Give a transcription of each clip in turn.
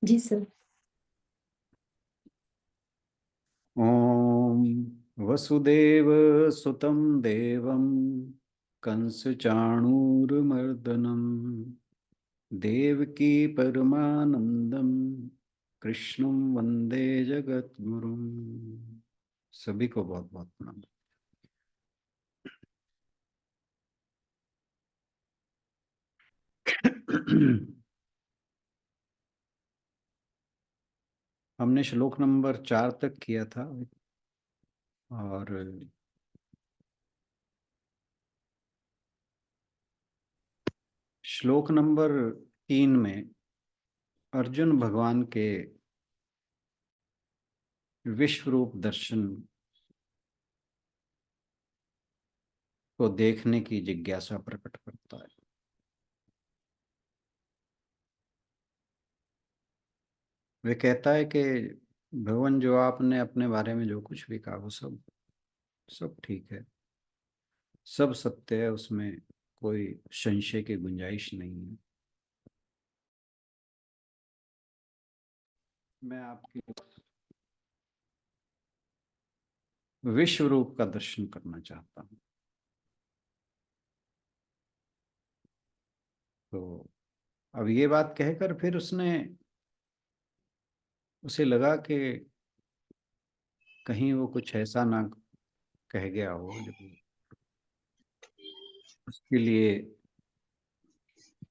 जी sir. ओम वसुदेव सुतं देवं कंसचाणूरमर्दनम देवकी परमानंदम कृष्णं वंदे जगद्गुरुम। सभी को बहुत बहुत प्रणाम। हमने श्लोक नंबर 4 तक किया था और श्लोक नंबर 3 में अर्जुन भगवान के विश्व रूप दर्शन को देखने की जिज्ञासा प्रकट करता है। वे कहता है कि भगवान, जो आपने अपने बारे में जो कुछ भी कहा वो सब सब ठीक है, सब सत्य है, उसमें कोई संशय की गुंजाइश नहीं है। मैं आपके विश्व रूप का दर्शन करना चाहता हूँ। तो अब ये बात कहकर फिर उसे लगा कि कहीं वो कुछ ऐसा ना कह गया हो जो उसके लिए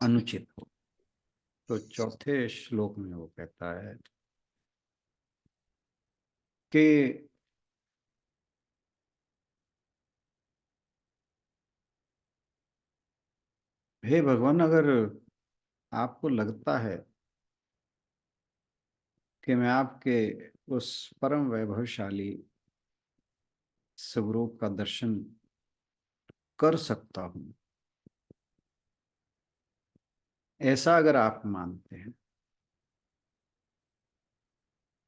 अनुचित हो। तो चौथे श्लोक में वो कहता है कि हे भगवान, अगर आपको लगता है कि मैं आपके उस परम वैभवशाली स्वरूप का दर्शन कर सकता हूं, ऐसा अगर आप मानते हैं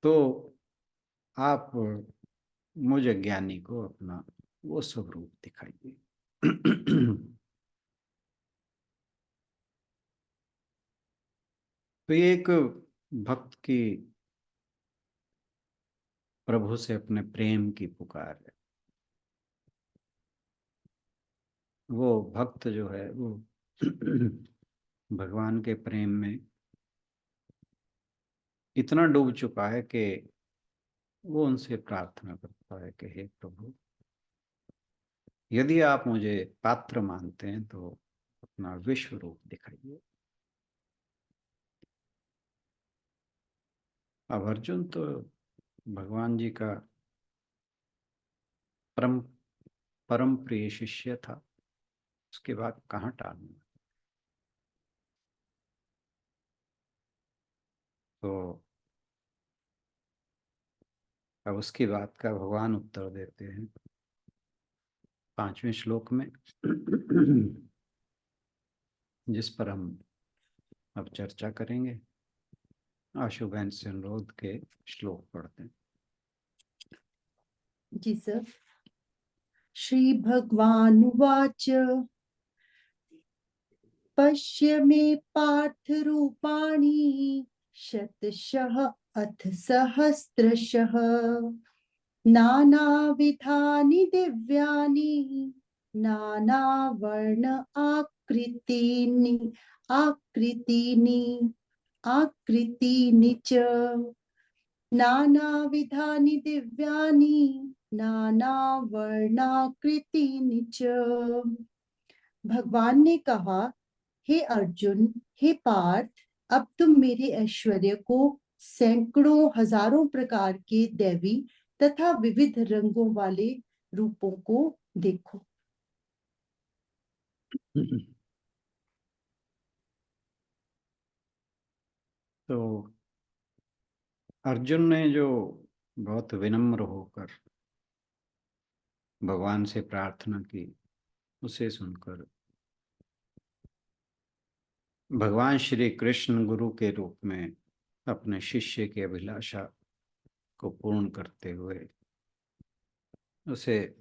तो आप मुझ ज्ञानी को अपना वो स्वरूप दिखाइए। तो ये एक भक्त की प्रभु से अपने प्रेम की पुकार है। वो भक्त जो है वो भगवान के प्रेम में इतना डूब चुका है कि वो उनसे प्रार्थना करता है कि हे प्रभु, यदि आप मुझे पात्र मानते हैं तो अपना विश्व रूप दिखाइए। अब अर्जुन तो भगवान जी का परम परम प्रिय शिष्य था, उसके बाद कहाँ टालना। तो अब उसकी बात का भगवान उत्तर देते हैं 5वें श्लोक में, जिस पर हम अब चर्चा करेंगे। आशु बहन से अनुरोध के श्लोक पढ़ते हैं। जी सर। श्री भगवानुवाच पश्य मे पार्थ रूपाणि शतशः अथ सहस्रशः नानाविधानि दिव्यानि नानावर्ण आकृतीनि आकृतीनि च नानाविधानि दिव्यानि नानावर्णाकृतीनि च। भगवान ने कहा, हे अर्जुन, हे पार्थ, अब तुम मेरे ऐश्वर्य को सैकड़ों हजारों प्रकार के दैवी तथा विविध रंगों वाले रूपों को देखो। तो अर्जुन ने जो बहुत विनम्र होकर भगवान से प्रार्थना की, उसे सुनकर भगवान श्री कृष्ण गुरु के रूप में अपने शिष्य की अभिलाषा को पूर्ण करते हुए उसे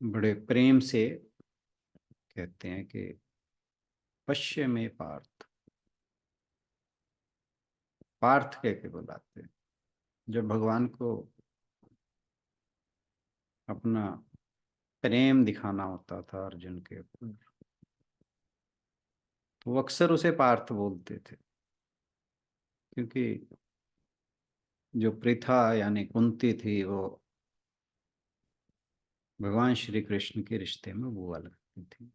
बड़े प्रेम से कहते हैं कि पश्य में पार्थ, पार्थ कह के बुलाते हैं। जब भगवान को अपना प्रेम दिखाना होता था अर्जुन के ऊपर, तो वो अक्सर उसे पार्थ बोलते थे, क्योंकि जो प्रथा यानी कुंती थी वो भगवान श्री कृष्ण के रिश्ते में बुआ लगती थी।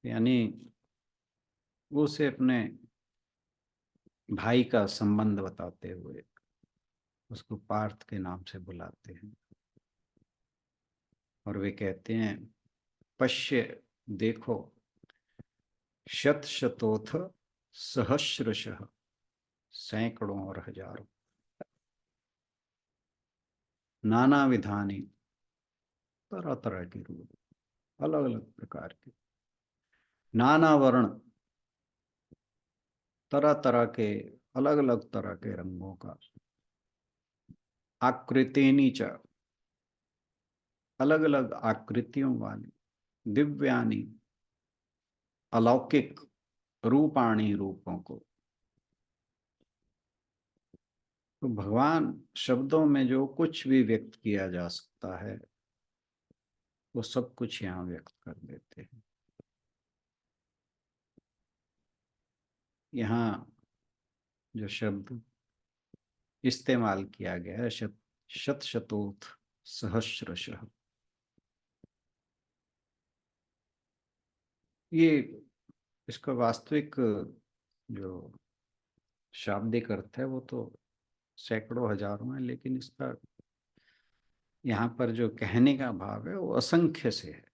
यानी वो उसे अपने भाई का संबंध बताते हुए उसको पार्थ के नाम से बुलाते हैं। और वे कहते हैं, पश्य, देखो, शत शतोथ सहस्रशः, सैकड़ों और हजारों, नाना विधानी, तरह तरह के रूप, अलग अलग प्रकार के, नाना वर्ण, तरह तरह के, अलग अलग तरह के रंगों का, आकृतिनी च, अलग अलग आकृतियों वाली, दिव्यानी, अलौकिक, रूपाणी, रूपों को। तो भगवान शब्दों में जो कुछ भी व्यक्त किया जा सकता है वो सब कुछ यहाँ व्यक्त कर देते हैं। यहाँ जो शब्द इस्तेमाल किया गया है, शत शत शतोथ सहस्रशः, ये इसका वास्तविक जो शाब्दिक अर्थ है वो तो सैकड़ों हजारों है, लेकिन इसका यहाँ पर जो कहने का भाव है वो असंख्य से है।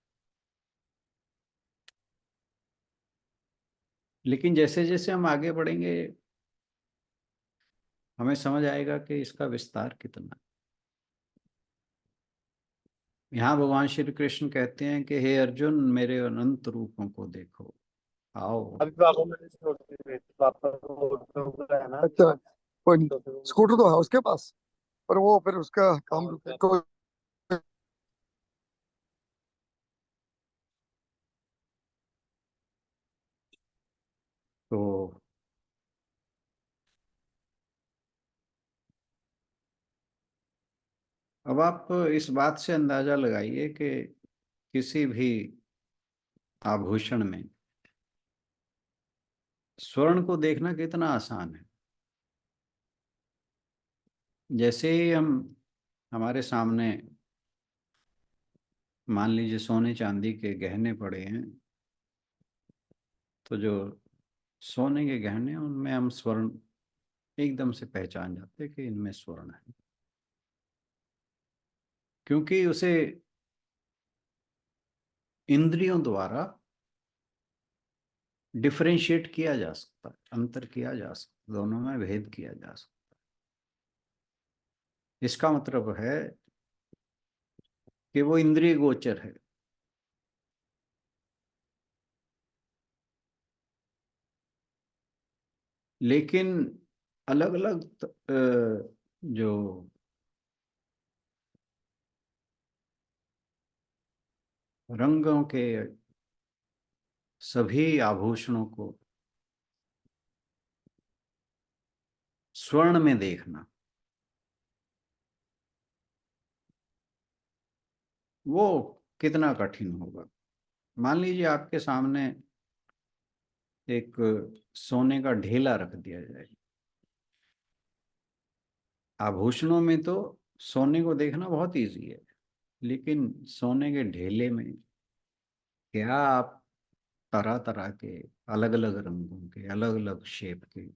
लेकिन जैसे जैसे हम आगे बढ़ेंगे हमें समझ आएगा कि इसका विस्तार कितना है। यहाँ भगवान श्री कृष्ण कहते हैं कि हे अर्जुन, मेरे अनंत रूपों को देखो, आओ। अभी पापा मैंने छोड़ दी पापा को है ना। अच्छा, कोई नहीं, स्कूटर तो है उसके पास, पर वो फिर उसका काम कोई। तो अब आप इस बात से अंदाजा लगाइए कि किसी भी आभूषण में स्वर्ण को देखना कितना आसान है। जैसे ही हम हमारे सामने मान लीजिए सोने चांदी के गहने पड़े हैं, तो जो सोने के गहने हैं उनमें हम स्वर्ण एकदम से पहचान जाते हैं कि इनमें स्वर्ण है, क्योंकि उसे इंद्रियों द्वारा डिफरेंशिएट किया जा सकता है, अंतर किया जा सकता है, दोनों में भेद किया जा सकता है। इसका मतलब है कि वो इंद्रिय गोचर है। लेकिन अलग अलग जो रंगों के सभी आभूषणों को स्वर्ण में देखना, वो कितना कठिन होगा। मान लीजिए आपके सामने एक सोने का ढेला रख दिया जाए। आभूषणों में तो सोने को देखना बहुत इजी है, लेकिन सोने के ढेले में क्या आप तरह तरह के, अलग अलग रंगों के, अलग अलग शेप के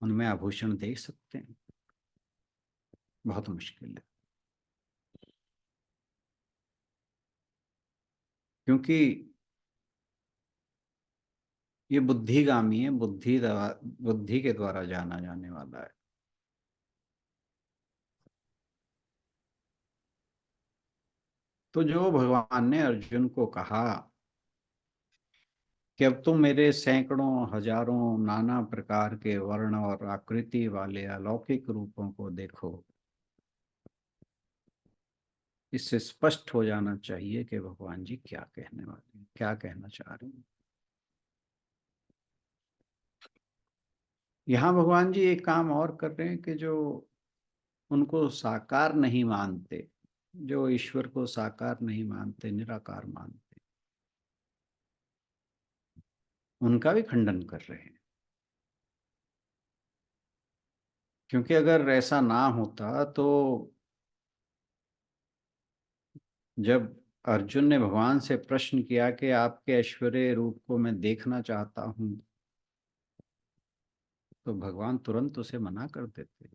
उनमें आभूषण देख सकते हैं? बहुत मुश्किल है, क्योंकि ये बुद्धिगामी है, बुद्धि के द्वारा जाना जाने वाला है। तो जो भगवान ने अर्जुन को कहा कि अब तुम मेरे सैकड़ों हजारों नाना प्रकार के वर्ण और आकृति वाले अलौकिक रूपों को देखो, इससे स्पष्ट हो जाना चाहिए कि भगवान जी क्या कहने वाले हैं, क्या कहना चाह रहे हैं। यहाँ भगवान जी एक काम और कर रहे हैं कि जो उनको साकार नहीं मानते, जो ईश्वर को साकार नहीं मानते, निराकार मानते, उनका भी खंडन कर रहे हैं। क्योंकि अगर ऐसा ना होता तो जब अर्जुन ने भगवान से प्रश्न किया कि आपके ऐश्वर्य रूप को मैं देखना चाहता हूं, तो भगवान तुरंत उसे मना कर देते,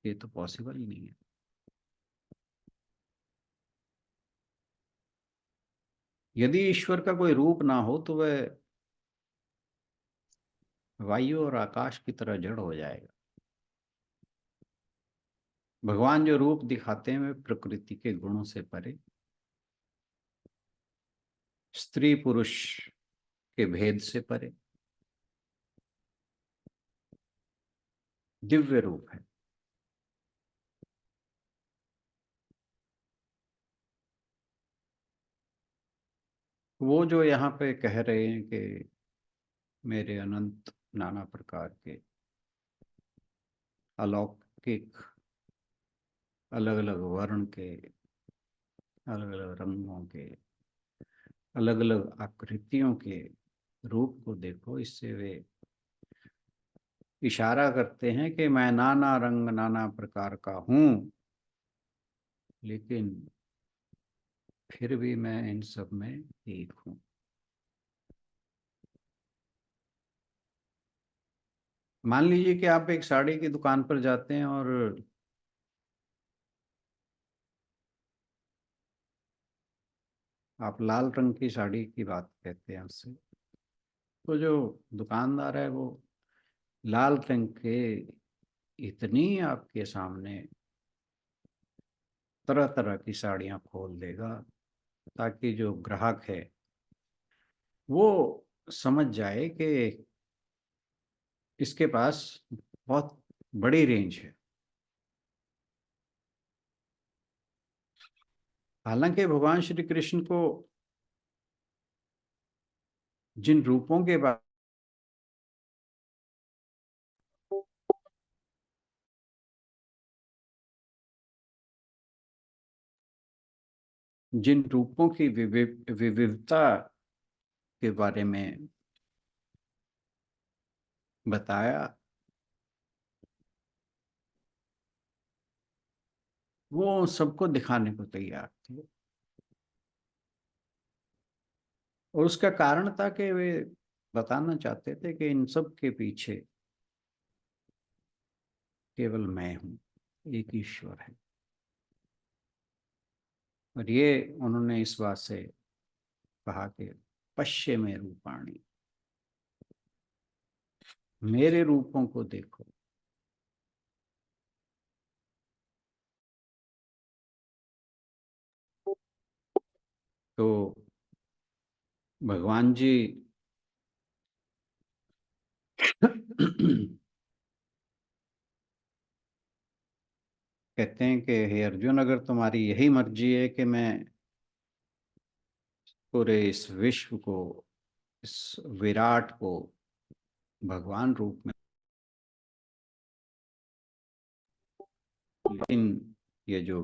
ये तो पॉसिबल ही नहीं है। यदि ईश्वर का कोई रूप ना हो तो वह वायु और आकाश की तरह जड़ हो जाएगा। भगवान जो रूप दिखाते हैं वे प्रकृति के गुणों से परे, स्त्री पुरुष के भेद से परे दिव्य रूप है। वो जो यहाँ पे कह रहे हैं कि मेरे अनंत नाना प्रकार के अलौकिक, अलग अलग वर्ण के, अलग अलग रंगों के, अलग अलग आकृतियों के रूप को देखो, इससे वे इशारा करते हैं कि मैं नाना रंग नाना प्रकार का हूं, लेकिन फिर भी मैं इन सब में एक हूं। मान लीजिए कि आप एक साड़ी की दुकान पर जाते हैं और आप लाल रंग की साड़ी की बात कहते हैं उससे, तो जो दुकानदार है वो लाल रंग के इतनी आपके सामने तरह तरह की साड़ियां खोल देगा ताकि जो ग्राहक है वो समझ जाए कि इसके पास बहुत बड़ी रेंज है। हालांकि भगवान श्री कृष्ण को जिन रूपों के बारे, जिन रूपों की विविधता के बारे में बताया, वो सबको दिखाने को तैयार थे। और उसका कारण था कि वे बताना चाहते थे कि इन सब के पीछे केवल मैं हूं, एक ईश्वर है। और ये उन्होंने इस बात से कहा कि पश्य में रूपाणी, मेरे रूपों को देखो। तो भगवान जी कहते हैं कि हे अर्जुन, अगर तुम्हारी यही मर्जी है कि मैं पूरे इस विश्व को, इस विराट को भगवान रूप में, लेकिन ये जो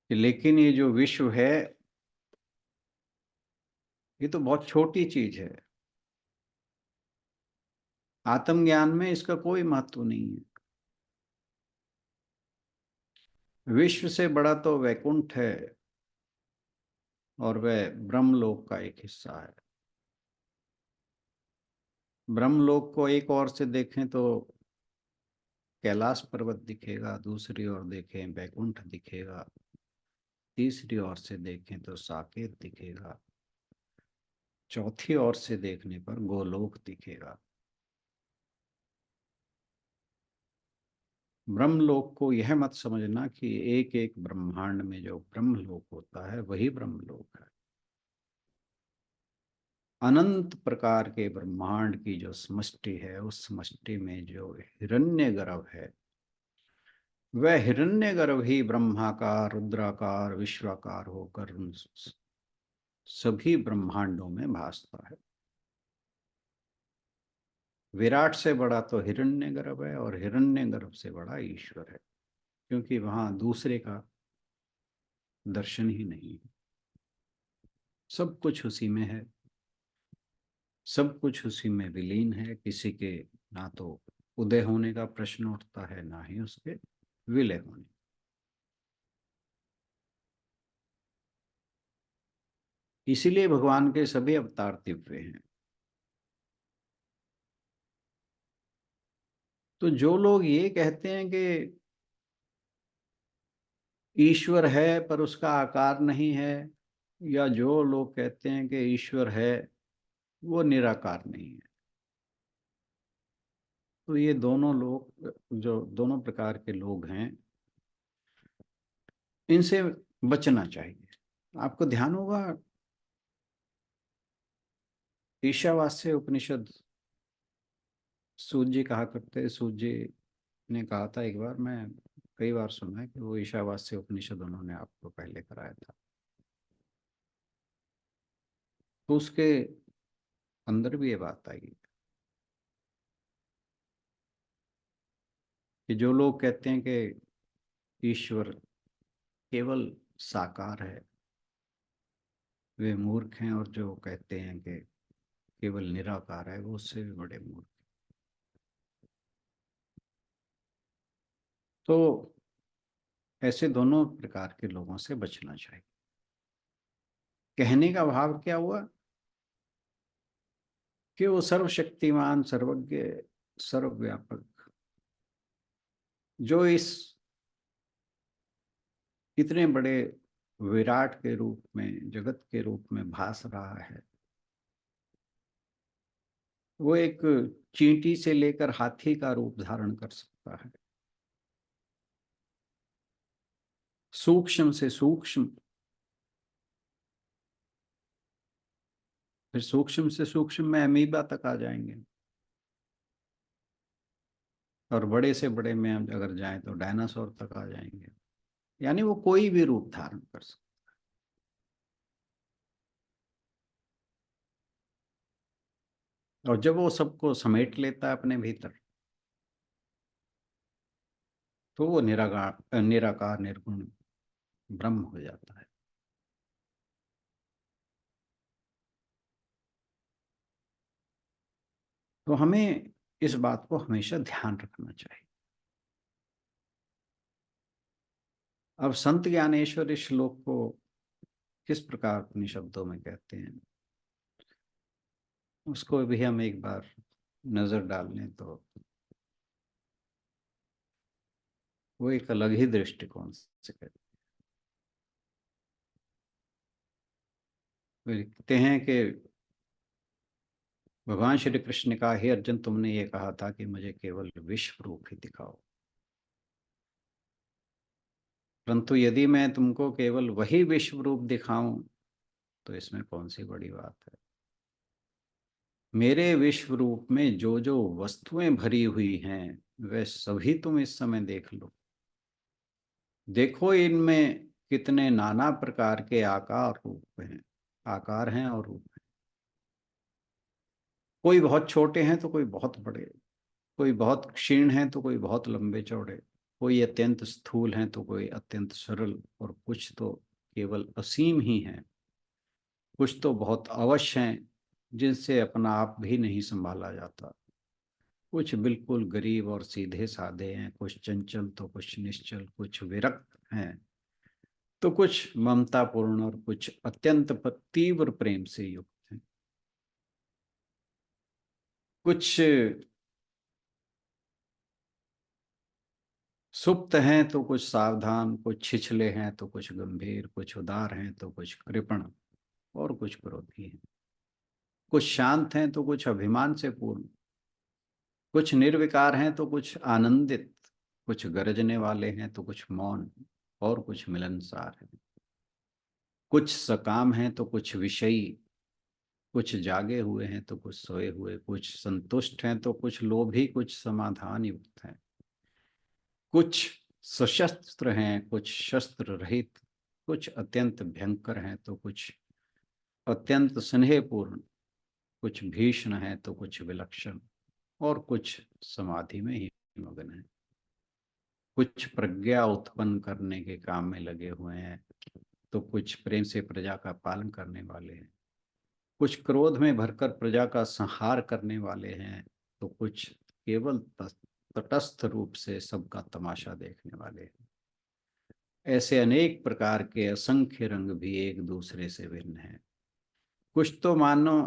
लेकिन ये जो विश्व है ये तो बहुत छोटी चीज है। आत्मज्ञान में इसका कोई महत्व नहीं है। विश्व से बड़ा तो वैकुंठ है और वह ब्रह्मलोक का एक हिस्सा है। ब्रह्मलोक को एक ओर से देखें तो कैलाश पर्वत दिखेगा, दूसरी ओर देखें वैकुंठ दिखेगा, तीसरी ओर से देखें तो साकेत दिखेगा, चौथी ओर से देखने पर गोलोक दिखेगा। ब्रह्मलोक को यह मत समझना कि एक एक ब्रह्मांड में जो ब्रह्मलोक होता है वही ब्रह्मलोक है। अनंत प्रकार के ब्रह्मांड की जो समष्टि है, उस समष्टि में जो हिरण्यगर्भ है, वह हिरण्यगर्भ ही ब्रह्माकार, रुद्राकार, विश्वाकार होकर उन सभी ब्रह्मांडों में भासता है। विराट से बड़ा तो हिरण्यगर्भ है और हिरण्यगर्भ से बड़ा ईश्वर है, क्योंकि वहां दूसरे का दर्शन ही नहीं है। सब कुछ उसी में है, सब कुछ उसी में विलीन है। किसी के ना तो उदय होने का प्रश्न उठता है, ना ही उसके विलय होने। इसीलिए भगवान के सभी अवतार दिव्य हैं। तो जो लोग ये कहते हैं कि ईश्वर है पर उसका आकार नहीं है, या जो लोग कहते हैं कि ईश्वर है वो निराकार नहीं है, तो ये दोनों लोग, जो दोनों प्रकार के लोग हैं, इनसे बचना चाहिए। आपको ध्यान होगा, ईशावास्य उपनिषद, सूत जी कहा करते, सूत जी ने कहा था एक बार, मैं कई बार सुना है कि वो ईशावास्य उपनिषद उन्होंने आपको पहले कराया था। तो उसके अंदर भी ये बात आई कि जो लोग कहते हैं कि ईश्वर केवल साकार है, वे मूर्ख हैं, और जो कहते हैं कि केवल निराकार है, वो उससे भी बड़े मूर्ख। तो ऐसे दोनों प्रकार के लोगों से बचना चाहिए। कहने का भाव क्या हुआ कि वो सर्वशक्तिमान, सर्वज्ञ, सर्वव्यापक, जो इस इतने बड़े विराट के रूप में, जगत के रूप में भास रहा है, वो एक चींटी से लेकर हाथी का रूप धारण कर सकता है। सूक्ष्म से सूक्ष्म, फिर सूक्ष्म से सूक्ष्म में अमीबा तक आ जाएंगे, और बड़े से बड़े में हम अगर जाएं तो डायनासोर तक आ जाएंगे। यानी वो कोई भी रूप धारण कर सकता है। और जब वो सबको समेट लेता है अपने भीतर, तो वो निराकार निर्गुण ब्रह्म हो जाता है। तो हमें इस बात को हमेशा ध्यान रखना चाहिए। अब संत ज्ञानेश्वर इस श्लोक को किस प्रकार अपने शब्दों में कहते हैं, उसको भी हम एक बार नजर डाल लें तो वो एक अलग ही दृष्टिकोण से कहते हैं। वे लिखते हैं कि भगवान श्री कृष्ण ने कहा, हे अर्जुन, तुमने ये कहा था कि मुझे केवल विश्व रूप ही दिखाओ, परंतु यदि मैं तुमको केवल वही विश्व रूप दिखाऊं तो इसमें कौन सी बड़ी बात है। मेरे विश्व रूप में जो जो वस्तुएं भरी हुई हैं, वे सभी तुम इस समय देख लो। देखो इनमें कितने नाना प्रकार के आकार रूप हैं, आकार हैं और रूप हैं। कोई बहुत छोटे हैं तो कोई बहुत बड़े, कोई बहुत क्षीण हैं तो कोई बहुत लंबे चौड़े, कोई अत्यंत स्थूल हैं तो कोई अत्यंत सरल, और कुछ तो केवल असीम ही हैं। कुछ तो बहुत अवश्य हैं जिनसे अपना आप भी नहीं संभाला जाता। कुछ बिल्कुल गरीब और सीधे साधे हैं, कुछ चंचल तो कुछ निश्चल, कुछ विरक्त हैं तो कुछ ममतापूर्ण, और कुछ अत्यंत तीव्र प्रेम से युक्त हैं। कुछ सुप्त हैं तो कुछ सावधान, कुछ छिछले हैं तो कुछ गंभीर, कुछ उदार हैं तो कुछ कृपण, और कुछ क्रोधी हैं। कुछ शांत हैं तो कुछ अभिमान से पूर्ण, कुछ निर्विकार हैं तो कुछ आनंदित, कुछ गरजने वाले हैं तो कुछ मौन, और कुछ मिलनसार हैं। कुछ सकाम हैं तो कुछ विषयी, कुछ जागे हुए हैं तो कुछ सोए हुए, कुछ संतुष्ट हैं तो कुछ लोभी, कुछ समाधान युक्त हैं, कुछ सशस्त्र हैं, कुछ शस्त्र रहित, कुछ अत्यंत भयंकर हैं तो कुछ अत्यंत स्नेहपूर्ण, कुछ भीषण हैं तो कुछ विलक्षण, और कुछ समाधि में ही मग्न हैं। कुछ प्रज्ञा उत्पन्न करने के काम में लगे हुए हैं तो कुछ प्रेम से प्रजा का पालन करने वाले हैं, कुछ क्रोध में भरकर प्रजा का संहार करने वाले हैं तो कुछ केवल तटस्थ रूप से सबका तमाशा देखने वाले हैं। ऐसे अनेक प्रकार के असंख्य रंग भी एक दूसरे से भिन्न हैं। कुछ तो मानो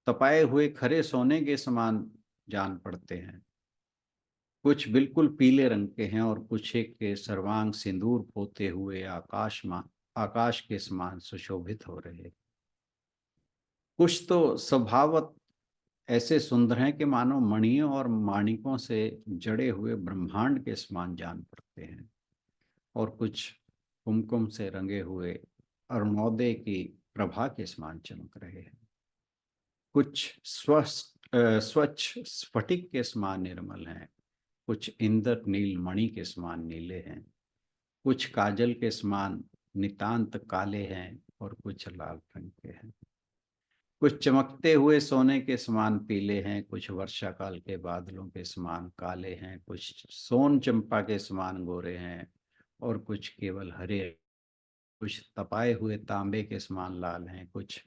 तपाए हुए खरे सोने के समान जान पड़ते हैं, कुछ बिल्कुल पीले रंग के हैं और कुछ एक के सर्वांग सिंदूर पोते हुए आकाश के समान सुशोभित हो रहे। कुछ तो स्वभावत ऐसे सुंदर हैं कि मानो मणियों और माणिकों से जड़े हुए ब्रह्मांड के समान जान पड़ते हैं, और कुछ कुमकुम से रंगे हुए अरुणोदय की प्रभा के समान चमक रहे हैं। कुछ स्वच्छ स्फटिक के समान निर्मल हैं, कुछ इंद्र नील मणि के समान नीले हैं, कुछ काजल के समान नितांत काले हैं और कुछ लाल रंग के हैं। कुछ चमकते हुए सोने के समान पीले हैं, कुछ वर्षा काल के बादलों के समान काले हैं, कुछ सोन चंपा के समान गोरे हैं और कुछ केवल हरे, कुछ तपाए हुए तांबे के समान लाल हैं, कुछ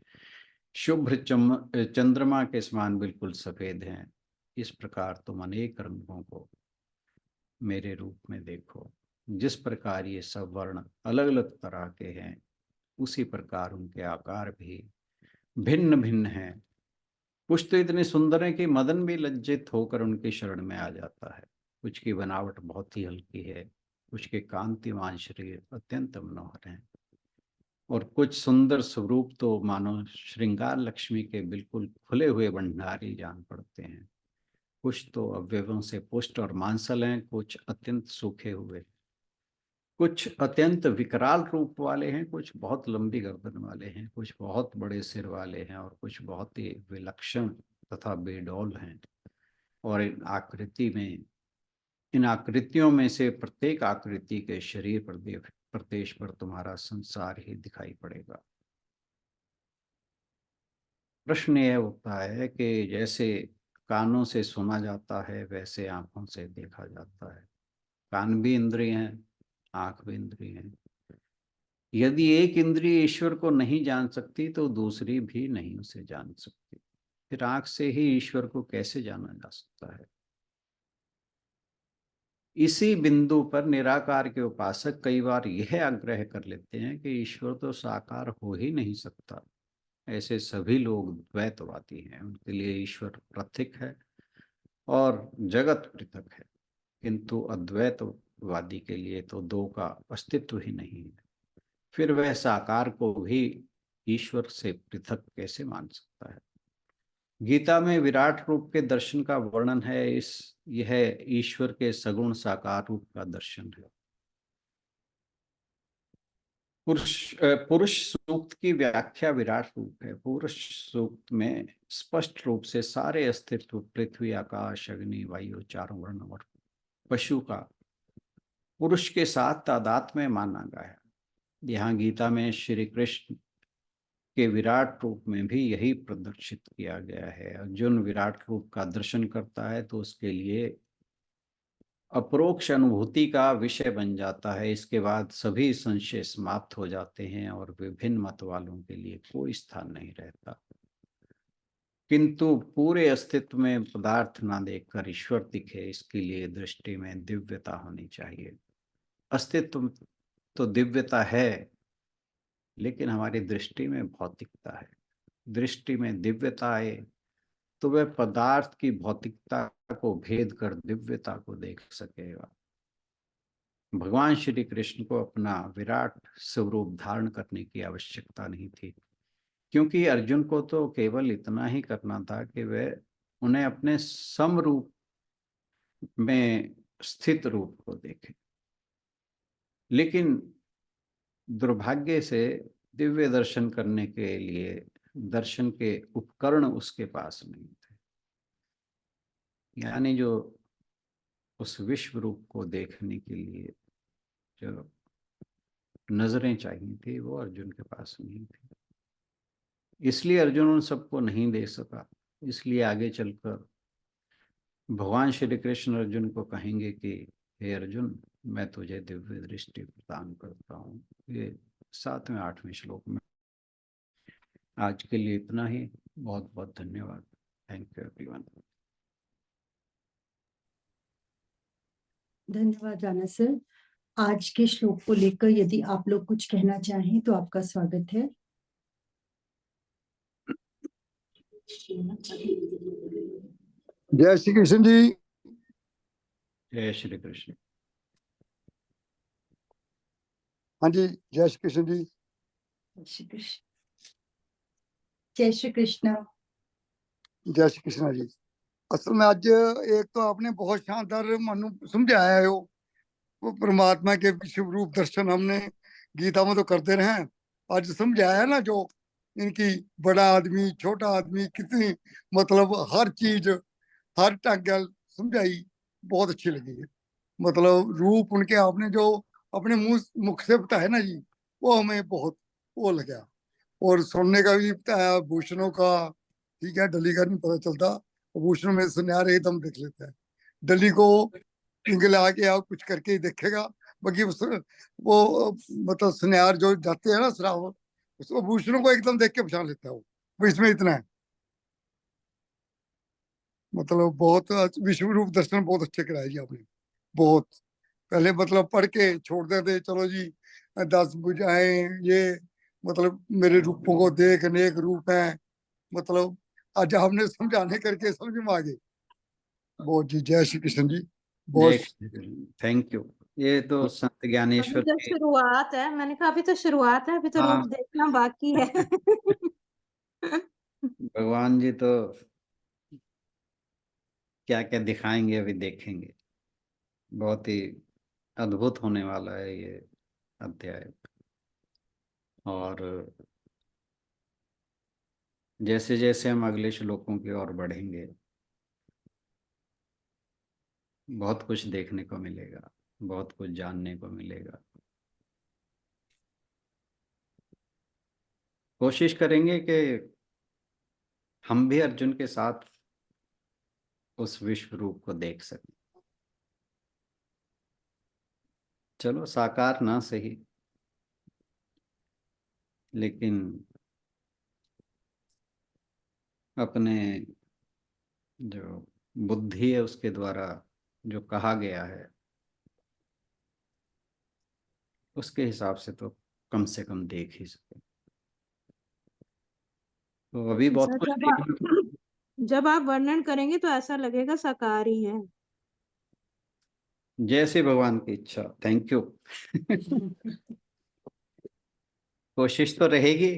शुभ्र चंद्रमा के समान बिल्कुल सफेद हैं। इस प्रकार तुम अनेक रंगों को मेरे रूप में देखो। जिस प्रकार ये सब वर्ण अलग अलग तरह के हैं, उसी प्रकार उनके आकार भी भिन्न भिन्न हैं। कुछ तो इतने सुंदर हैं कि मदन भी लज्जित होकर उनकी शरण में आ जाता है। कुछ की बनावट बहुत ही हल्की है, कुछ के कांतिमान शरीर अत्यंत मनोहर हैं, और कुछ सुंदर स्वरूप तो मानो श्रृंगार लक्ष्मी के बिल्कुल खुले हुए भंडारी जान पड़ते हैं। कुछ तो अवयवों से पुष्ट और मांसल हैं, कुछ अत्यंत सूखे हुए, कुछ अत्यंत विकराल रूप वाले हैं, कुछ बहुत लंबी गर्दन वाले हैं, कुछ बहुत बड़े सिर वाले हैं और कुछ बहुत ही विलक्षण तथा बेडौल हैं। और इन आकृतियों में से प्रत्येक आकृति के शरीर प्रदेश पर तुम्हारा संसार ही दिखाई पड़ेगा। प्रश्न यह उठता है कि जैसे कानों से सुना जाता है वैसे आंखों से देखा जाता है। कान भी इंद्रिय हैं, आंख भी इंद्रिय हैं। यदि एक इंद्रिय ईश्वर को नहीं जान सकती तो दूसरी भी नहीं उसे जान सकती। फिर आंख से ही ईश्वर को कैसे जाना जा सकता है? इसी बिंदु पर निराकार के उपासक कई बार यह आग्रह कर लेते हैं कि ईश्वर तो साकार हो ही नहीं सकता। ऐसे सभी लोग द्वैतवादी हैं, उनके लिए ईश्वर पृथक है और जगत पृथक है, किंतु अद्वैतवादी के लिए तो दो का अस्तित्व ही नहीं है। फिर वह साकार को भी ईश्वर से पृथक कैसे मान सकता है? गीता में विराट रूप के दर्शन का वर्णन है। यह ईश्वर के सगुण साकार रूप का दर्शन है। पुरुष सूक्त की व्याख्या विराट रूप है। पुरुष सूक्त में स्पष्ट रूप से सारे अस्तित्व, पृथ्वी, आकाश, अग्नि, वायु, चारों वर्ण और पशु का पुरुष के साथ तादात्म्य में माना गया है। यहाँ गीता में श्री कृष्ण के विराट रूप में भी यही प्रदर्शित किया गया है। अर्जुन विराट रूप का दर्शन करता है तो उसके लिए अपरोक्ष अनुभूति का विषय बन जाता है। इसके बाद सभी संशय समाप्त हो जाते हैं और विभिन्न मत वालों के लिए कोई स्थान नहीं रहता। किंतु पूरे अस्तित्व में पदार्थ ना देखकर ईश्वर दिखे, इसके लिए दृष्टि में दिव्यता होनी चाहिए। अस्तित्व तो दिव्यता है, लेकिन हमारी दृष्टि में भौतिकता है। दृष्टि में दिव्यता आए तो वह पदार्थ की भौतिकता को भेद कर दिव्यता को देख सकेगा। भगवान श्री कृष्ण को अपना विराट स्वरूप धारण करने की आवश्यकता नहीं थी, क्योंकि अर्जुन को तो केवल इतना ही करना था कि वह उन्हें अपने समरूप में स्थित रूप को देखे। लेकिन दुर्भाग्य से दिव्य दर्शन करने के लिए दर्शन के उपकरण उसके पास नहीं थे। यानी जो उस विश्व रूप को देखने के लिए जो नजरें चाहिए थी वो अर्जुन के पास नहीं थी, इसलिए अर्जुन उन सबको नहीं देख सका। इसलिए आगे चलकर भगवान श्री कृष्ण अर्जुन को कहेंगे कि हे अर्जुन, मैं तुझे दिव्य दृष्टि प्रदान करता हूँ। ये 7वें 8वें श्लोक में। आज के लिए इतना ही। बहुत बहुत धन्यवाद। Thank you everyone. धन्यवाद राणा सर। आज के श्लोक को लेकर यदि आप लोग कुछ कहना चाहें तो आपका स्वागत है। जय श्री कृष्ण जी। जय श्री कृष्ण। हाँ जी, जय श्री कृष्ण जी। जय श्री कृष्ण। जय श्री कृष्ण। जय श्री कृष्ण जी। असल में आज एक तो आपने बहुत शानदार मनु समझाया हो, वो परमात्मा के विश्व रूप दर्शन हमने गीता में तो करते रहे हैं। आज समझाया ना जो इनकी बड़ा आदमी छोटा आदमी कितनी मतलब हर चीज हर टंगल समझाई, बहुत अच्छी लगी है। मतलब रूप उनके आपने जो अपने मुख से बताया ना जी, वो हमें बहुत वो लगा। और सुनने का भी बताया भूषणों का। ठीक है, डली का नहीं पता चलता, भूषण में सुनियार एकदम देख लेता है। डली को पिंगला आके आप कुछ करके ही देखेगा, बाकी वो मतलब सुनियार जो जाते हैं ना शराब, उसको भूषणों को एकदम देख के पहचान लेता है वो इसमें इतना है। मतलब बहुत विश्व रूप दर्शन बहुत अच्छे कराए जी आपने। बहुत पहले मतलब पढ़ के छोड़ देते, चलो जी 10 बुझाएं ये, मतलब मेरे रूपों को देख, अनेक रूप हैं। मतलब आज आपने समझाने करके समझ में आ गए। बहुत जी, जय श्री कृष्ण जी। बहुत जय श्री कृष्ण। Thank you. ये तो संत अभी ज्ञानेश्वर तो के। शुरुआत है, मैंने कहा अभी तो शुरुआत है, अभी तो हाँ, रूप देखना बाकी है। भगवान जी तो क्या क्या दिखाएंगे अभी देखेंगे। बहुत ही अद्भुत होने वाला है ये अध्याय। और जैसे जैसे हम अगले श्लोकों की ओर बढ़ेंगे, बहुत कुछ देखने को मिलेगा, बहुत कुछ जानने को मिलेगा। कोशिश करेंगे कि हम भी अर्जुन के साथ उस विश्व रूप को देख सकें। चलो साकार ना सही, लेकिन अपने जो बुद्धि है उसके द्वारा जो कहा गया है उसके हिसाब से तो कम से कम देख ही सके। तो अभी बहुत सर कुछ देखने को। जब आप वर्णन करेंगे तो ऐसा लगेगा साकार ही है। जैसे भगवान की इच्छा। Thank you. कोशिश तो रहेगी,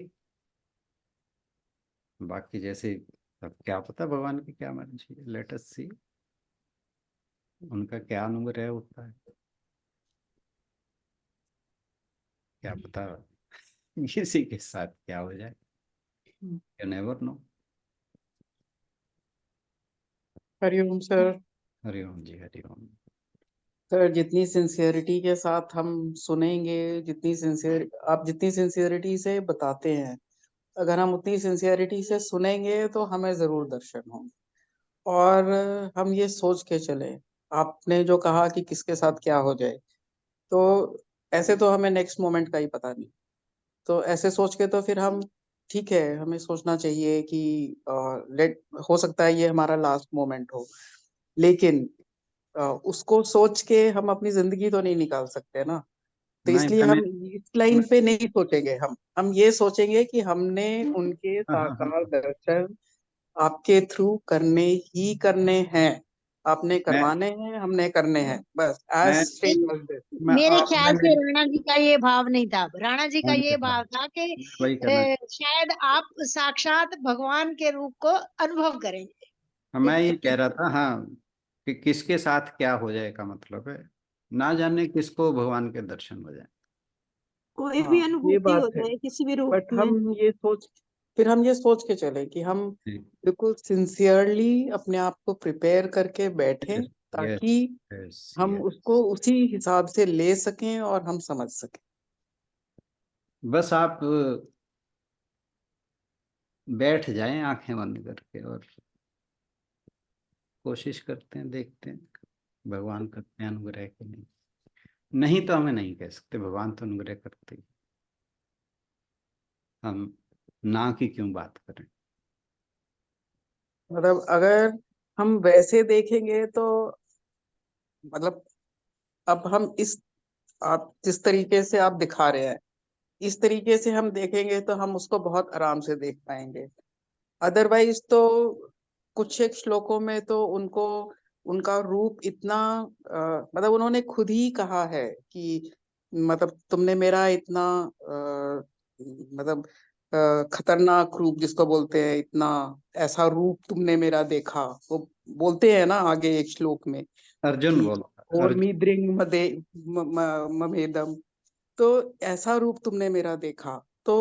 बाकी जैसे अब क्या पता भगवान की क्या मर्जी है। लेट अस सी उनका क्या अनुग्रह होता है, क्या पता किसी के साथ क्या हो जाए। You never know. Hariom sir. Hariom ji, Hariom. Sir जितनी सिंसियरिटी के साथ हम सुनेंगे, आप जितनी सिंसियरिटी से बताते हैं, अगर हम उतनी सिंसियरिटी से सुनेंगे तो हमें जरूर दर्शन होंगे। और हम ये सोच के चले, आपने जो कहा कि किसके साथ क्या हो जाए, तो ऐसे तो हमें नेक्स्ट मोमेंट का ही पता नहीं। तो ऐसे सोच के तो फिर हम, ठीक है, हमें सोचना चाहिए कि लेट हो सकता है ये हमारा लास्ट मोमेंट हो, लेकिन उसको सोच के हम अपनी जिंदगी तो नहीं निकाल सकते ना। तो नहीं इसलिए मैंने। हम इस लाइन पे नहीं सोचेंगे, हम ये सोचेंगे कि हमने उनके हाँ, हाँ, हाँ। साकार दर्शन आपके थ्रू करने ही करने हैं। आपने मैं करवाने हैं, हमने करने हैं, बस एज मैं स्ट्रेट एज दिस। मैं मेरे आप ख्याल मैंने से राणा जी का ये भाव नहीं था। राणा जी का कौन ये कहता है? भाव था कि मैं वही कहना। शायद आप साक्षात भगवान के रूप को अनुभव करेंगे। हाँ, मैं ये कह रहा था, हाँ, कि किसके साथ क्या हो जाए का मतलब है ना जाने किसको भगवान के दर्शन हो जाए। कोई हाँ, भी ये अनुभूति बात हो है। जाए किसी भी रूप बट में। हम ये सोच फिर हम ये सोच के चले कि हम जी, बिल्कुल सिंसियरली अपने आप को प्रिपेयर करके बैठे, यस, ताकि यस, हम यस। उसको उसी हिसाब से ले सकें और हम समझ सकें। बस आप बैठ जाएं आंखें बंद करके और कोशिश करते हैं, देखते हैं भगवान करते हैं अनुग्रह कि नहीं। नहीं तो हमें नहीं कह सकते, भगवान तो अनुग्रह करते ही। हम ना की क्यों बात करें। मतलब अगर हम वैसे देखेंगे तो मतलब अब हम इस आप जिस तरीके से आप दिखा रहे हैं, इस तरीके से हम देखेंगे तो हम उसको बहुत आराम से देख पाएंगे। अदरवाइज तो कुछ एक श्लोकों में तो उनको उनका रूप इतना मतलब उन्होंने खुद ही कहा है कि मतलब तुमने मेरा इतना मतलब खतरनाक रूप जिसको बोलते हैं, इतना ऐसा रूप तुमने मेरा देखा। वो बोलते हैं ना आगे एक श्लोक में अर्जुन कि बोलो, अर्जुन। ओर्मी मदे ममेदम, तो ऐसा रूप तुमने मेरा देखा। तो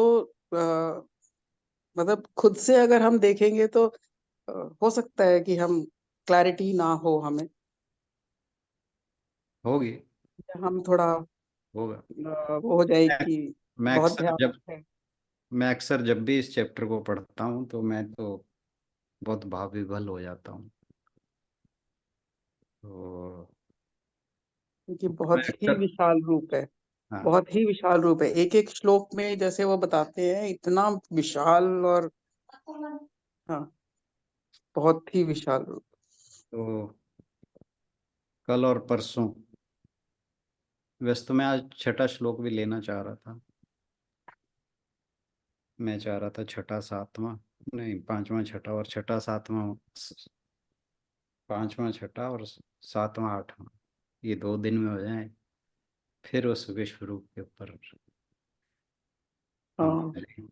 मतलब खुद से अगर हम देखेंगे तो हो सकता है कि हम क्लैरिटी ना हो हमें, होगी, हम थोड़ा होगा। वो हो जाए मैं कि मैं बहुत अक्सर ध्यान जब रखें। मैं अक्सर जब भी इस चैप्टर को पढ़ता हूँ तो मैं तो बहुत भाव विभल हो जाता हूँ। तो क्योंकि मैं बहुत ही अक्सर, विशाल रूप है, हाँ, बहुत ही विशाल रूप है। एक एक श्लोक में जैसे वो बताते हैं इतना विशाल और हाँ, बहुत ही विशाल रूप। तो कल और परसों, वैसे तो मैं आज छठा श्लोक भी लेना चाह रहा था। मैं चाह रहा था छठा सातवां, नहीं, पांचवा छठा और छठा सातवां, पांचवा छठा और सातवां आठवां, ये 2 दिन में हो जाए, फिर उस विश्व रूप के ऊपर हम हाँ, चलेंगे।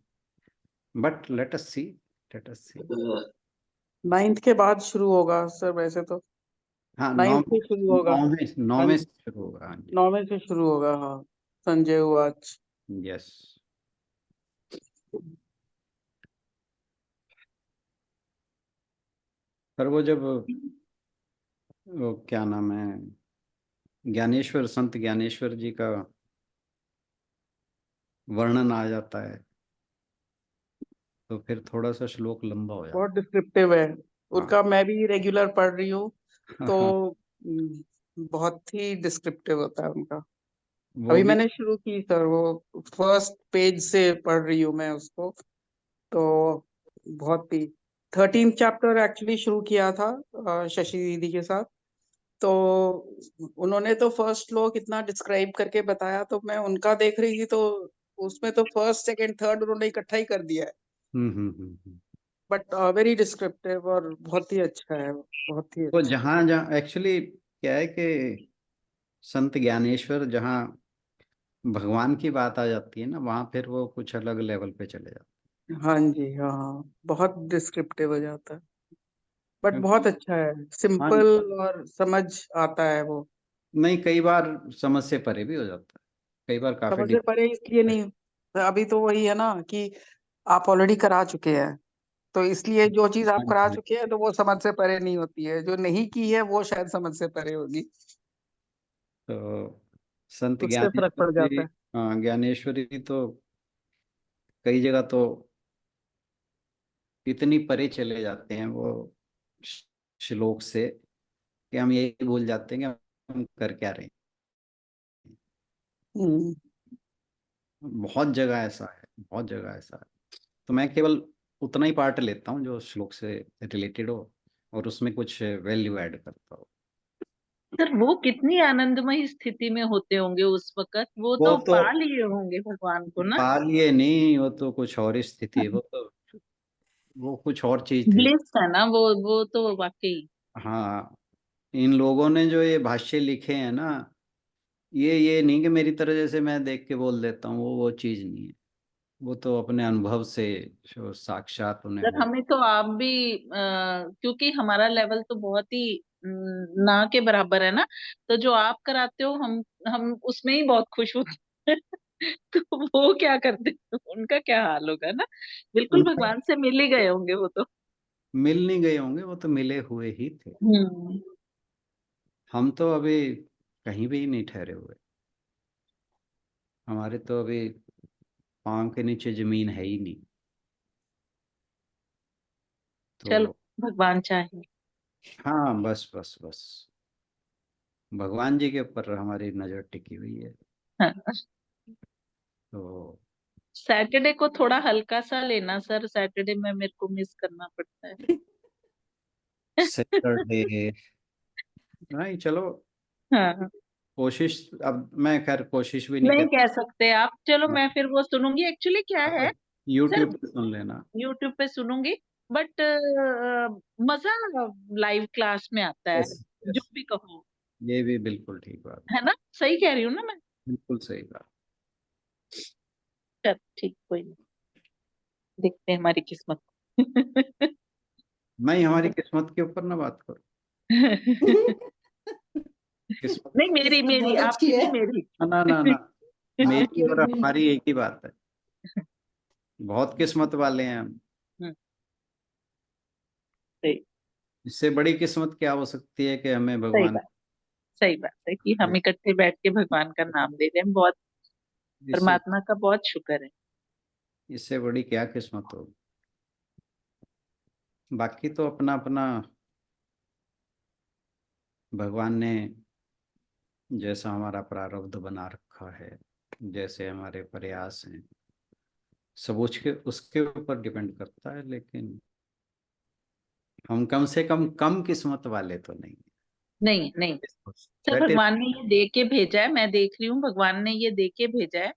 But let us see, let us see. 9th के बाद शुरू होगा सर वैसे तो। हाँ, 9th से शुरू होगा। हाँ नौवें जी, से शुरू होगा। हाँ जी, 9वें से शुरू होगा। हाँ, संजय उवाच। यस। पर वो जब, वो क्या नाम है, ज्ञानेश्वर, संत ज्ञानेश्वर जी का वर्णन आ जाता है तो फिर थोड़ा सा श्लोक लंबा हो जाता बहुत डिस्क्रिप्टिव है है। हाँ, उनका, मैं भी रेगुलर पढ़ रही हूँ तो हाँ, बहुत ही डिस्क्रिप्टिव होता है उनका। वो अभी भी। मैंने शुरू की सर, वो फर्स्ट पेज से पढ़ रही हूँ मैं उसको। तो बहुत ही 13th चैप्टर एक्चुअली शुरू किया था शशि दीदी के साथ। तो उन्होंने तो फर्स्ट श्लोक इतना डिस्क्राइब करके बताया, तो मैं उनका देख रही थी तो उसमें तो फर्स्ट सेकंड थर्ड उन्होंने इकट्ठा ही कर दिया है। हम्म। बट वेरी डिस्क्रिप्टिव और बहुत ही अच्छा है, बहुत ही वो अच्छा। जहाँ जहाँ एक्चुअली क्या है कि संत ज्ञानेश्वर जहाँ भगवान की बात आ जाती है ना, वहाँ फिर वो कुछ अलग लेवल पे चले जाते हाँ जी, हाँ, बहुत डिस्क्रिप्टिव हो जाता है। बट हैं। बहुत अच्छा है, हाँ, सिंपल और समझ आता है वो। नहीं, कई बार समझ से परे भी हो जाता है, कई बार काफी समझ से परे इसलिए नहीं, अभी तो वही है ना कि आप ऑलरेडी करा चुके हैं, तो इसलिए जो चीज आप करा डिफिकल्ट। चुके हैं तो वो समझ से परे नहीं होती है, जो नहीं की है वो शायद समझ से परे होगी। तो संत उससे फर्क ज्ञानेश्वर पड़ जी, जाता है। हाँ, ज्ञानेश्वरी तो कई जगह तो इतनी परे चले जाते हैं वो श्लोक से कि हम यही भूल जाते हैं कि हम कर क्या रहे हम्म। हैं। बहुत जगह ऐसा है, बहुत जगह ऐसा है। तो मैं केवल उतना ही पार्ट लेता हूँ जो श्लोक से रिलेटेड हो और उसमें कुछ वैल्यू ऐड करता हो। सर वो कितनी आनंदमयी स्थिति में होते होंगे उस वक्त, वो वो तो तो पा लिए होंगे भगवान को ना। पाल ये नहीं, वो तो कुछ और ही स्थिति है, वो तो वो कुछ और चीज थी। ब्लिस है ना वो तो वाकई। हाँ, इन लोगों ने जो ये भाष्य लिखे हैं ना, ये नहीं कि मेरी तरह जैसे मैं देख के बोल देता हूँ, वो चीज नहीं है। वो तो अपने अनुभव से जो साक्षात उन्हें सर हो। हमें तो आप भी क्योंकि हमारा लेवल तो बहुत ही ना के बराबर है ना, तो जो आप कराते हो हम उसमें ही बहुत खुश होते हैं। तो वो क्या करते, उनका क्या हाल होगा ना। बिल्कुल उनका भगवान से मिल ही गए होंगे वो तो। मिल नहीं गए होंगे, वो तो मिले हुए ही थे। हम्म। हम तो अभी कहीं भी नहीं ठहरे हुए, हमारे तो अभी पाँव के नीचे जमीन है ही नहीं। चलो तो भगवान चाहे। हाँ, बस बस बस भगवान जी के ऊपर हमारी नजर टिकी हुई है। हाँ। तो सैटरडे को थोड़ा हल्का सा लेना सर, सैटरडे में मेरे को मिस करना पड़ता है। सैटरडे नहीं, चलो हाँ, कोशिश, अब मैं खैर कोशिश भी नहीं नहीं करता। कह सकते आप, चलो मैं फिर वो सुनूंगी। एक्चुअली क्या है आप सर, यूट्यूब पे सुन लेना। यूट्यूब पे सुनूंगी, बट मजा लाइव क्लास में आता है, यस जो यस, भी कहो। ये भी बिल्कुल ठीक बात, है ना, सही कह रही हूँ ना मैं। बिल्कुल सही बात। चल ठीक, कोई नहीं, देखते हैं हमारी किस्मत। नहीं, हमारी किस्मत के ऊपर ना बात करो। किस्मत, नहीं, मेरी किस्मत मेरी बहुत अच्छी आपकी है। नहीं, मेरी। ना ना ना, मेरी आपकी और अपनी। हमारी एक ही बात है। बहुत किस्मत वाले हैं हम। हम्म, सही। इससे बड़ी किस्मत क्या हो सकती है कि हमें सही भगवान, बात, सही बात है कि हम इकट्ठे बैठ के भगवान का नाम ले रहे हैं, बहुत इससे परमात्मा का बहुत शुक्र है। इससे बड़ी क्या किस्मत होगी। बाकी तो अपना अपना भगवान ने जैसा हमारा प्रारब्ध बना रखा है, जैसे हमारे प्रयास हैं, सब उसके उसके ऊपर डिपेंड करता है। लेकिन हम कम से कम कम किस्मत वाले तो नहीं। नहीं नहीं सर, दैट इज, भगवान ने ये दे के भेजा है, मैं देख रही हूँ भगवान ने ये दे के भेजा है।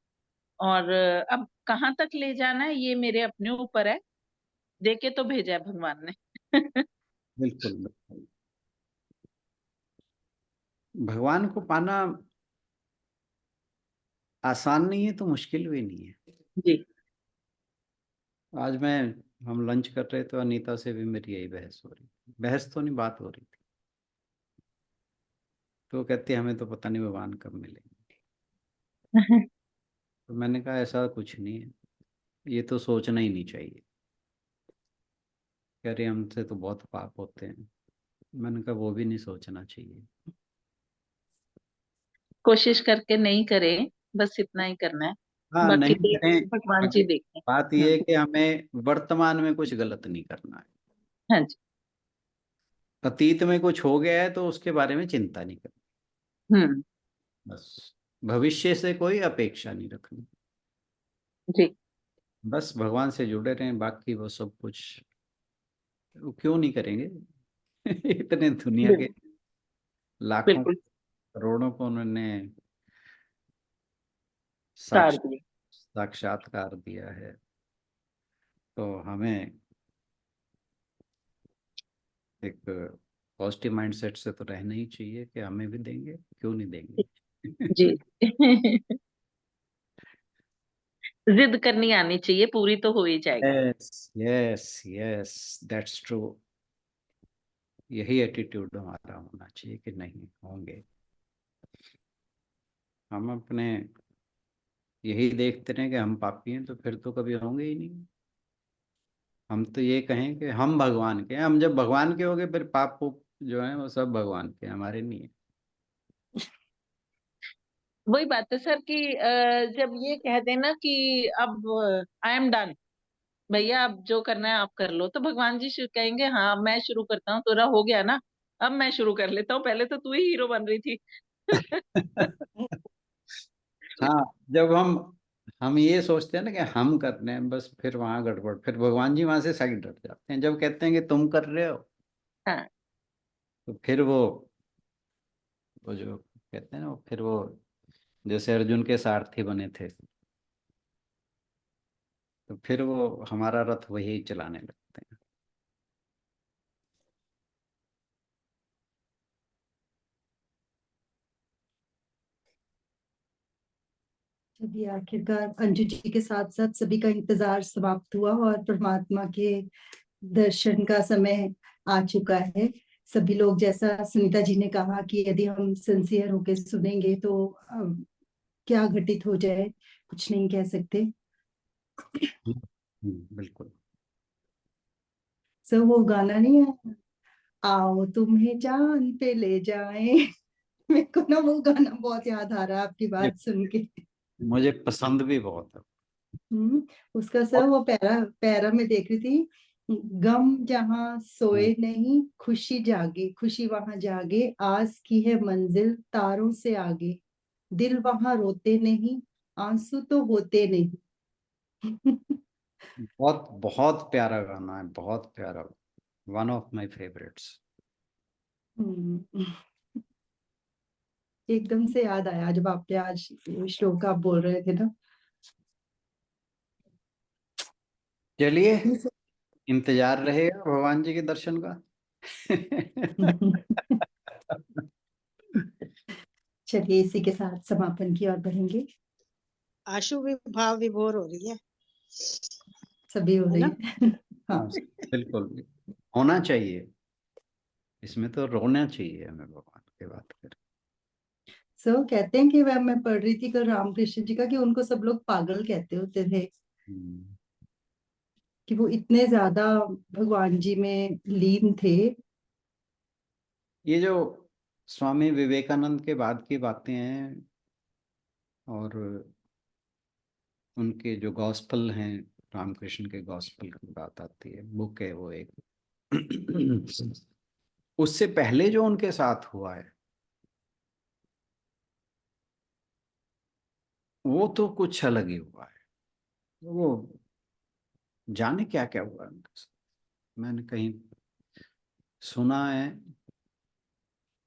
और अब कहाँ तक ले जाना है ये मेरे अपने ऊपर है, दे के तो भेजा है भगवान ने। बिल्कुल बिल्कुल। भगवान को पाना आसान नहीं है तो मुश्किल भी नहीं है। जी। आज मैं हम लंच कर रहे थे, अनीता से भी मेरी यही बहस हो रही थी, बहस तो नहीं, बात हो रही थी। तो वो कहती है हमें तो पता नहीं भगवान कब मिलेंगे। तो मैंने कहा ऐसा कुछ नहीं है, ये तो सोचना ही नहीं चाहिए। कह रही हमसे तो बहुत पाप होते हैं। मैंने कहा वो भी नहीं सोचना चाहिए। कोशिश करके नहीं करें, बस इतना ही करना है। हाँ, बाकी नहीं देख करें। भगवान जी देखें। बात ये है कि हमें वर्तमान में कुछ गलत नहीं करना है। हाँ जी। अतीत में कुछ हो गया है तो उसके बारे में चिंता नहीं करनी, हम्म। बस भविष्य से कोई अपेक्षा नहीं रखनी। जी। बस भगवान से जुड़े रहें, बाकी वो सब कुछ वो क्यों नहीं करेंगे। इतने दुनिया के बिल्कुल लाखों बिल्कुल। करोड़ों को उन्होंने तार साक्ष दिए। साक्षात्कार दिया है। तो हमें एक पॉजिटिव माइंडसेट से तो रहना ही चाहिए कि हमें भी देंगे, क्यों नहीं देंगे। जी। जिद करनी आनी चाहिए, पूरी तो हो ही जाएगी। Yes yes yes, that's true. यही एटीट्यूड हमारा होना चाहिए कि नहीं होंगे। हम अपने यही देखते रहे कि हम पापी हैं तो फिर तो कभी होंगे ही नहीं। हम तो ये कहें कि हम भगवान के हैं, हम जब भगवान के हो गए फिर पाप पुप जो है वो सब भगवान के हैं, हमारे नहीं है। वही बात है सर कि जब ये कह देना कि अब आई एम डन, भैया अब जो करना है आप कर लो, तो भगवान जी कहेंगे हाँ मैं शुरू करता हूँ, तेरा हो गया ना, अब मैं शुरू कर लेता हूँ, पहले तो तू ही हीरो बन रही थी। हाँ, जब हम ये सोचते हैं ना कि हम कर रहे हैं बस, फिर वहां गड़बड़, फिर भगवान जी वहां से साइड हट जाते हैं। जब कहते हैं कि तुम कर रहे हो हाँ। तो फिर वो जो कहते हैं ना, फिर वो जैसे अर्जुन के सारथी बने थे, तो फिर वो हमारा रथ वही चलाने लगते हैं। चलिए, आखिरकार अंजू जी के साथ साथ सभी का इंतजार समाप्त हुआ और परमात्मा के दर्शन का समय आ चुका है। सभी लोग, जैसा सुनीता जी ने कहा कि यदि हम सिंसियर होकर सुनेंगे तो क्या घटित हो जाए कुछ नहीं कह सकते। बिल्कुल। सर वो गाना नहीं है, आओ तुम्हें चांद पे ले जाएं। मेरे को ना वो गाना बहुत याद आ रहा है आपकी ये बात सुन के। मुझे पसंद भी बहुत है। उसका सर वो पैरा पैरा में देख रही थी, गम जहां सोए नहीं खुशी जागे, खुशी वहां जागे, आस की है मंजिल तारों से आगे, दिल वहां रोते नहीं आंसू तो होते नहीं। बहुत बहुत प्यारा गाना है, बहुत प्यारा, वन ऑफ माय फेवरेट्स। हम्म, एकदम से याद आया जब आपने आज श्लोक आप बोल रहे थे ना। चलिए, इंतजार रहेगा भगवान जी के दर्शन का। चलिए इसी के साथ समापन की ओर बढ़ेंगे। आशु भी भाव विभोर हो रही है सभी हो है रही ना? है। हाँ। हाँ, बिल्कुल होना चाहिए, इसमें तो रोना चाहिए हमें भगवान की बात करें। सो कहते हैं कि वह मैं पढ़ रही थी कल रामकृष्ण जी का कि उनको सब लोग पागल कहते होते थे, हम्म, कि वो इतने ज्यादा भगवान जी में लीन थे। ये जो स्वामी विवेकानंद के बाद की बातें हैं और उनके जो गॉस्पल हैं, रामकृष्ण के गॉस्पल की बात आती है, बुक है वो एक। उससे पहले जो उनके साथ हुआ है वो तो कुछ अलग ही हुआ है। वो जाने क्या क्या हुआ है उनके साथ, मैंने कहीं सुना है,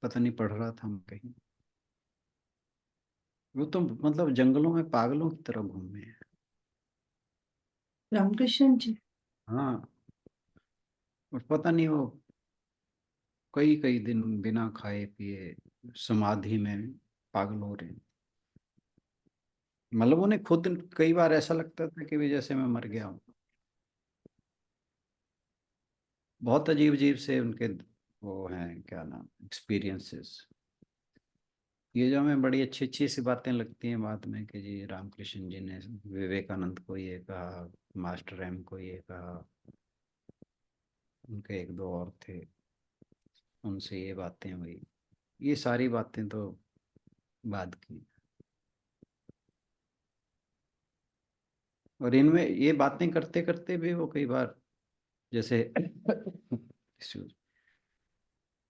पता नहीं पढ़ रहा था मैं कहीं। वो तो मतलब जंगलों में पागलों की तरह घूमे हैं। रामकृष्ण जी। हाँ, और पता नहीं वो कई कई दिन बिना खाए पिए समाधि में पागल हो रहे हैं। मतलब उन्हें खुद कई बार ऐसा लगता था कि भी जैसे मैं मर गया हूँ। बहुत अजीब अजीब से उनके वो हैं, क्या नाम, एक्सपीरियंसेस। ये जो हमें बड़ी अच्छी अच्छी सी बातें लगती हैं बाद में कि जी रामकृष्ण जी ने विवेकानंद को ये कहा, मास्टर एम को ये कहा, उनके एक दो और थे उनसे ये बातें हुई, ये सारी बातें तो बाद की। और इनमें ये बातें करते करते भी वो कई बार जैसे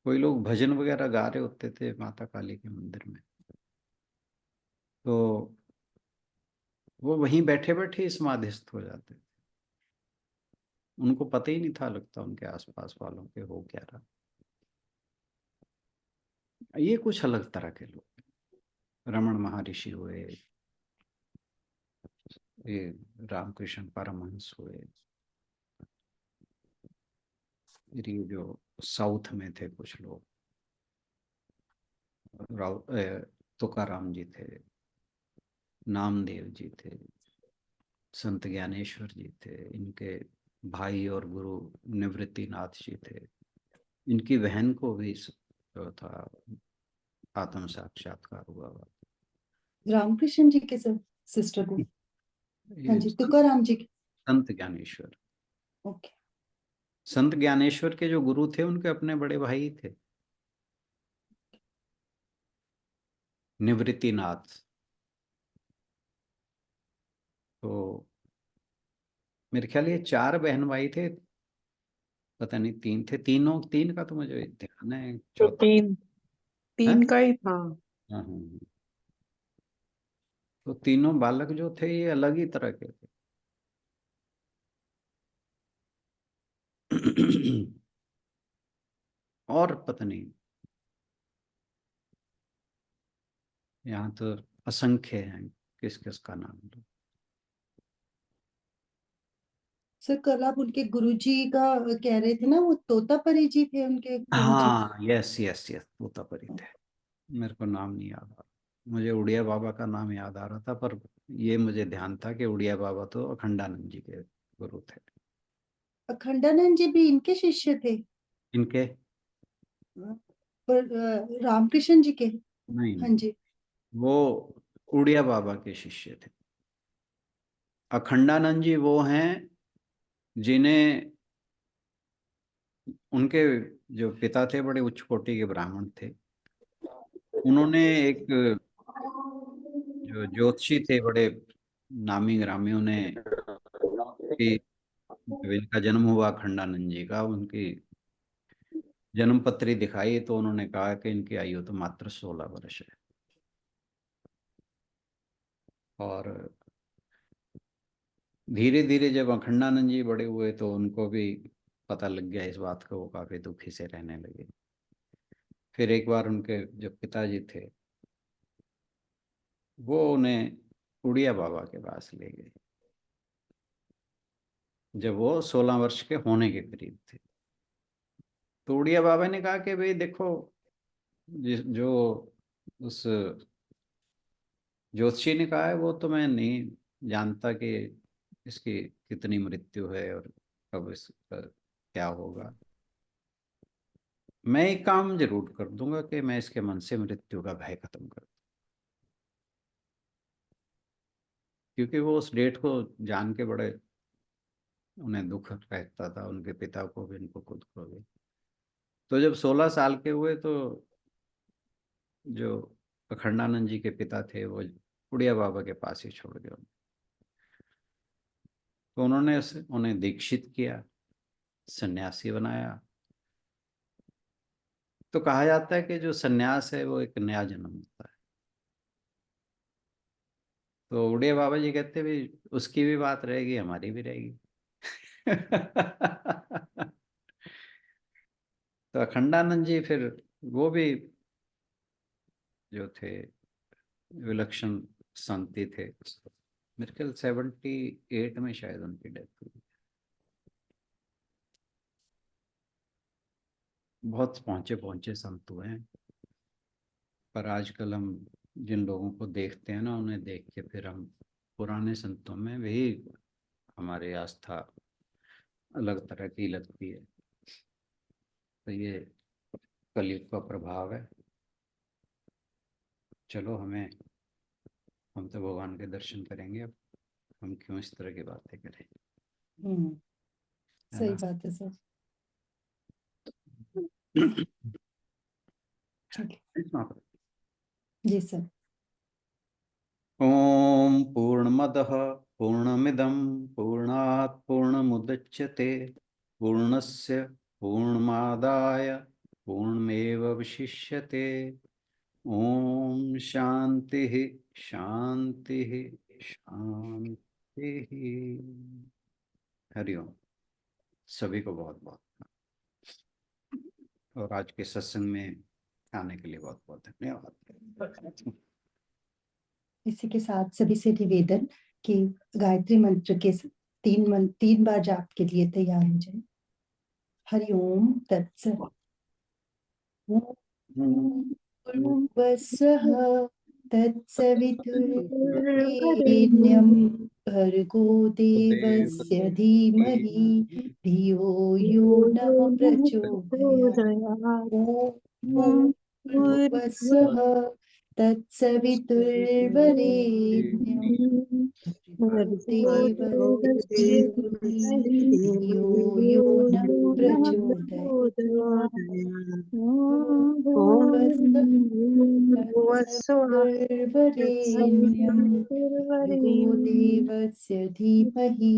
कोई लोग भजन वगैरह गा रहे होते थे माता काली के मंदिर में, तो वो वहीं बैठे बैठे ही समाधिस्थ हो जाते थे। उनको पता ही नहीं था लगता उनके आसपास वालों के हो क्या रहा। ये कुछ अलग तरह के लोग, रमण महर्षि हुए, ये रामकृष्ण परमहंस हुए, फिर ये जो साउथ में थे कुछ लोग, तुकाराम जी थे, नामदेव जी थे, संत ज्ञानेश्वर जी थे, इनके भाई और गुरु निवृत्तिनाथ जी थे, इनकी बहन को भी जो था आत्म साक्षात्कार हुआ। रामकृष्ण जी के सिस्टर को। हाँ ये जी, तुकाराम जी के। संत ज्ञानेश्वर, ओके। संत ज्ञानेश्वर के जो गुरु थे उनके अपने बड़े भाई थे निवृत्तिनाथ। तो मेरे ख्याल ये चार बहन भाई थे, पता नहीं तीन थे, तीनों, तीन का तो मुझे ध्यान है, तो चौथा तीन है। तीन का ही था। हाँ हाँ। तो तीनों बालक जो थे ये अलग ही तरह के थे। और पता नहीं, यहाँ तो असंख्य हैं, किस किस का नाम लो। सर कल आप उनके गुरुजी का कह रहे थे ना, वो तोतापरी जी थे उनके गुरुजी। हाँ, यस यस यस, तोतापरी थे। मेरे को नाम नहीं याद आ रहा, मुझे उड़िया बाबा का नाम याद आ रहा था, पर ये मुझे ध्यान था कि उड़िया बाबा तो अखंडानंद जी के गुरु थे। अखंडानंद जी भी इनके शिष्य थे? इनके पर रामकृष्ण जी के। नहीं हाँ नहीं, जी। वो उड़िया बाबा के शिष्य थे। अखंडानंद जी वो हैं जिन्हें उनके जो पिता थे बड़े उच्च कोटि के ब्राह्मण थे। उन्होंने एक जो ज्योतिषी थे बड़े नामी ग्रामी, उन्हें कि जब इनका जन्म हुआ अखंडानंद जी का, उनकी जन्म पत्री दिखाई तो उन्होंने कहा कि इनकी आयु तो मात्र 16 वर्ष है। और धीरे धीरे जब अखंडानंद जी बड़े हुए तो उनको भी पता लग गया इस बात का, वो काफी दुखी से रहने लगे। फिर एक बार उनके जो पिताजी थे वो उन्हें उड़िया बाबा के पास ले गए जब वो 16 वर्ष के होने के करीब थे। तो उड़िया बाबा ने कहा कि भाई देखो, जो उस ज्योतिषी ने कहा है वो तो मैं नहीं जानता कि इसकी कितनी मृत्यु है और कब इसका क्या होगा। मैं एक काम जरूर कर दूंगा कि मैं इसके मन से मृत्यु का भय खत्म कर दूं, क्योंकि वो उस डेट को जान के बड़े उन्हें दुख रहता था, उनके पिता को भी उनको खुद को भी। तो जब 16 साल के हुए तो जो अखंडानंद जी के पिता थे वो उड़िया बाबा के पास ही छोड़ गए। तो उन्होंने उन्हें दीक्षित किया, सन्यासी बनाया। तो कहा जाता है कि जो सन्यास है वो एक नया जन्म होता है। तो उड़िया बाबा जी कहते भी उसकी भी बात रहेगी, हमारी भी रहेगी। तो अखंडानंद जी फिर वो भी जो थे विलक्षण संती थे। मेरे ख्याल 78 में शायद उनकी डेथ हुई। बहुत पहुंचे पहुंचे संत हुए हैं, पर आजकल हम जिन लोगों को देखते हैं ना, उन्हें देख के फिर हम पुराने संतों में वही हमारी आस्था अलग तरह की लगती है। तो ये कलयुग का प्रभाव है। चलो हम तो भगवान के दर्शन करेंगे, अब हम क्यों इस तरह की बातें करें, है सही ना? बात है सर। चलिए जी सर। ओम पूर्णमदः पूर्णमिदं पूर्णात् पूर्णमुदच्यते पूर्णस्य पूर्णमादाय पूर्णमेवावशिष्यते। ओम शांति शांति शांति। हरिओम। सभी को बहुत बहुत और आज के सत्संग में आने के लिए बहुत बहुत धन्यवाद। इसी के साथ सभी से निवेदन कि गायत्री मंत्र के 3 बार जाप के लिए तैयार हो जाए। हरि ओम तत्सत। भूर्भुवस्सुः तत्सवितुर्वरेण्यं भर्गो देवस्य धीमहि धियो यो नः प्रचोदयात्। ॐ भूर्भुवस्सुः तत्सवितुर्वरेण्यं भर्गो देवस्य धीमहि धियो यो नः प्रचोदयात्। तत्सवितुर्वरेण्यं भर्गो देवस्य धीमहि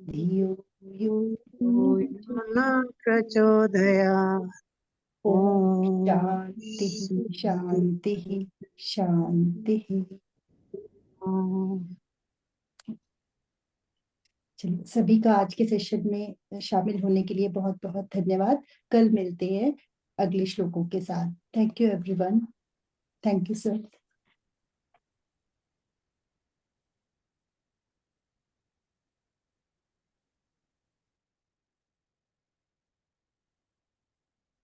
धियो यो प्रचोदयात्। ओम शांति शांति शांति। चलिए, सभी का आज के सेशन में शामिल होने के लिए बहुत बहुत धन्यवाद। कल मिलते हैं अगले श्लोकों के साथ। Thank you everyone. Thank you sir.